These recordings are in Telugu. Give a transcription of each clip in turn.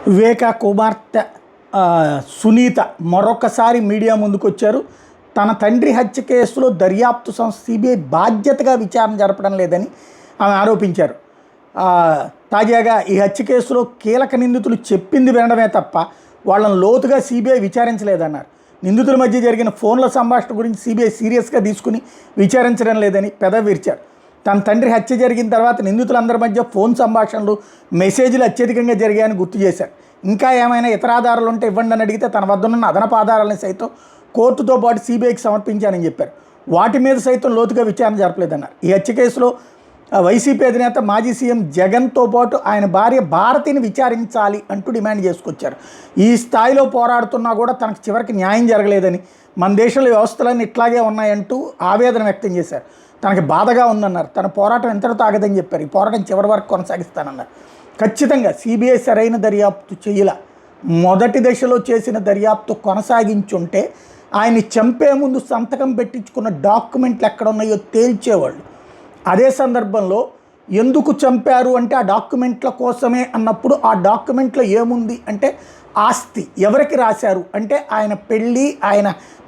వివేక కుమార్తె సునీత మరొకసారి మీడియా ముందుకొచ్చారు. తన తండ్రి హత్య కేసులో దర్యాప్తు సంస్థ సిబిఐ బాధ్యతగా విచారణ జరపడం లేదని ఆమె ఆరోపించారు. తాజాగా ఈ హత్య కేసులో కీలక నిందితులు చెప్పింది వినడమే తప్ప వాళ్ళని లోతుగా సిబిఐ విచారించలేదన్నారు. నిందితుల మధ్య జరిగిన ఫోన్ల సంభాషణ గురించి సిబిఐ సీరియస్గా తీసుకుని విచారించడం లేదని పెదవి విరిచారు. తన తండ్రి హత్య జరిగిన తర్వాత నిందితులందరి మధ్య ఫోన్ సంభాషణలు, మెసేజ్లు అత్యధికంగా జరిగాయని గుర్తు చేశారు. ఇంకా ఏమైనా ఇతర ఆధారాలు ఉంటే ఇవ్వండి అని అడిగితే తన వద్ద ఉన్న అదనపు ఆధారాలను సైతం కోర్టుతో పాటు సిబిఐకి సమర్పించానని చెప్పారు. వాటి మీద సైతం లోతుగా విచారణ జరపలేదన్నారు. ఈ హత్య కేసులో వైసీపీ అధినేత మాజీ సీఎం జగన్తో పాటు ఆయన భార్య భారతిని విచారించాలి అంటూ డిమాండ్ చేసుకొచ్చారు. ఈ స్థాయిలో పోరాడుతున్నా కూడా తనకు చివరికి న్యాయం జరగలేదని, మన దేశంలో వ్యవస్థలన్నీ ఇట్లాగే ఉన్నాయంటూ ఆవేదన వ్యక్తం చేశారు. తనకి బాధగా ఉందన్నారు. తన పోరాటం ఎంతటితో ఆగదని చెప్పారు. ఈ పోరాటం చివరి వరకు కొనసాగిస్తానన్నారు. ఖచ్చితంగా సిబిఐ సరైన దర్యాప్తు చేయాల. మొదటి దశలో చేసిన దర్యాప్తు కొనసాగించుంటే ఆయన్ని చంపే ముందు సంతకం పెట్టించుకున్న డాక్యుమెంట్లు ఎక్కడ ఉన్నాయో తేల్చేవాళ్ళు. అదే సందర్భంలో ఎందుకు చంపారు అంటే ఆ డాక్యుమెంట్ల కోసమే అన్నప్పుడు ఆ డాక్యుమెంట్లో ఏముంది అంటే ఆస్తి ఎవరికి రాశారు అంటే ఆయన పెళ్ళి, ఆయన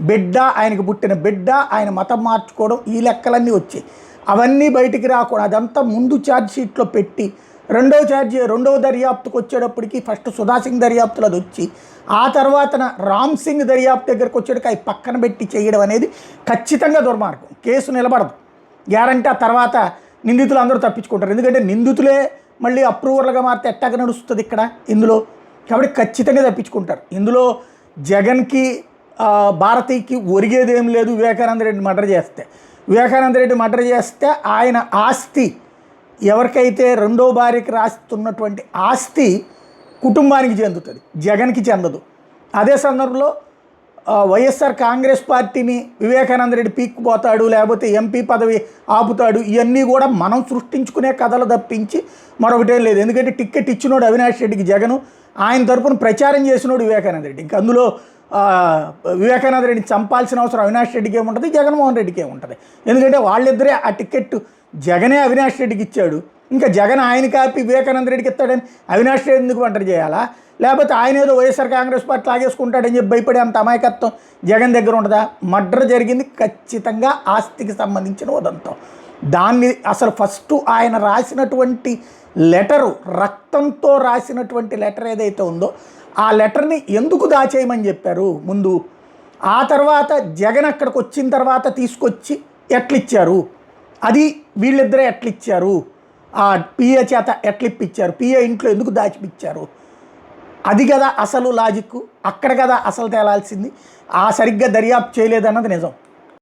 బిడ్డ, ఆయనకు పుట్టిన బిడ్డ, ఆయన మతం మార్చుకోవడం, ఈ లెక్కలన్నీ వచ్చాయి. అవన్నీ బయటికి రాకుండా అదంతా ముందు ఛార్జ్ షీట్లో పెట్టి రెండవ దర్యాప్తుకు వచ్చేటప్పటికి ఫస్ట్ సుధాసింగ్ దర్యాప్తులో అది వచ్చి ఆ తర్వాత రామ్ సింగ్ దర్యాప్తు దగ్గరకు వచ్చేటికి అవి పక్కన పెట్టి చేయడం అనేది ఖచ్చితంగా దుర్మార్గం. కేసు నిలబడదు గ్యారంటీ. ఆ తర్వాత నిందితులు అందరూ తప్పించుకుంటారు. ఎందుకంటే నిందితులే మళ్ళీ అప్రూవర్లుగా మారితే ఎట్టాగా నడుస్తుంది ఇక్కడ ఇందులో. కాబట్టి ఖచ్చితంగా తప్పించుకుంటారు. ఇందులో జగన్కి భారతికి ఒరిగేదేం లేదు. వివేకానంద రెడ్డి మర్డర్ చేస్తే ఆయన ఆస్తి ఎవరికైతే రెండో భార్యకి రాస్తున్నటువంటి ఆస్తి కుటుంబానికి చెందుతుంది, జగన్కి చెందదు. అదే సందర్భంలో వైఎస్ఆర్ కాంగ్రెస్ పార్టీని వివేకానంద రెడ్డి పీక్కుపోతాడు, లేకపోతే ఎంపీ పదవి ఆపుతాడు, ఇవన్నీ కూడా మనం సృష్టించుకునే కథలు తప్పించి మరొకటేం లేదు. ఎందుకంటే టిక్కెట్ ఇచ్చినోడు అవినాష్ రెడ్డికి జగను, ఆయన తరపున ప్రచారం చేసినోడు వివేకానంద రెడ్డి. ఇంకా అందులో వివేకానంద రెడ్డిని చంపాల్సిన అవసరం అవినాష్ రెడ్డికి ఏముంటుంది, జగన్మోహన్ రెడ్డికి ఏముంటుంది. ఎందుకంటే వాళ్ళిద్దరే ఆ టిక్కెట్ జగనే అవినాష్ రెడ్డికి ఇచ్చాడు. ఇంకా జగన్ ఆయన కాపీ వివేకానంద రెడ్డికి ఇస్తాడని అవినాష్ రెడ్డి ఎందుకు వంటరు చేయాలా? లేకపోతే ఆయన ఏదో వైఎస్ఆర్ కాంగ్రెస్ పార్టీ లాగేసుకుంటాడని చెప్పి భయపడే అంత అమాయకత్వం జగన్ దగ్గర ఉంటుందా? మర్డర్ జరిగింది ఖచ్చితంగా ఆస్తికి సంబంధించిన ఉదంతం. దాన్ని అసలు ఫస్ట్ ఆయన రాసినటువంటి లెటరు, రక్తంతో రాసినటువంటి లెటర్ ఏదైతే ఉందో ఆ లెటర్ని ఎందుకు దాచేయమని చెప్పారు ముందు. ఆ తర్వాత జగన్ అక్కడికి వచ్చిన తర్వాత తీసుకొచ్చి ఎట్లిచ్చారు, అది వీళ్ళిద్దరే ఎట్లిచ్చారు, ఆ పిఏ చేత ఎట్లిప్పించారు, పిఏ ఇంట్లో ఎందుకు దాచిపిచ్చారు, అది కదా అసలు లాజిక్. అక్కడ కదా అసలు తేలాల్సింది. ఆ సరిగ్గా దర్యాప్తు చేయలేదన్నది నిజం.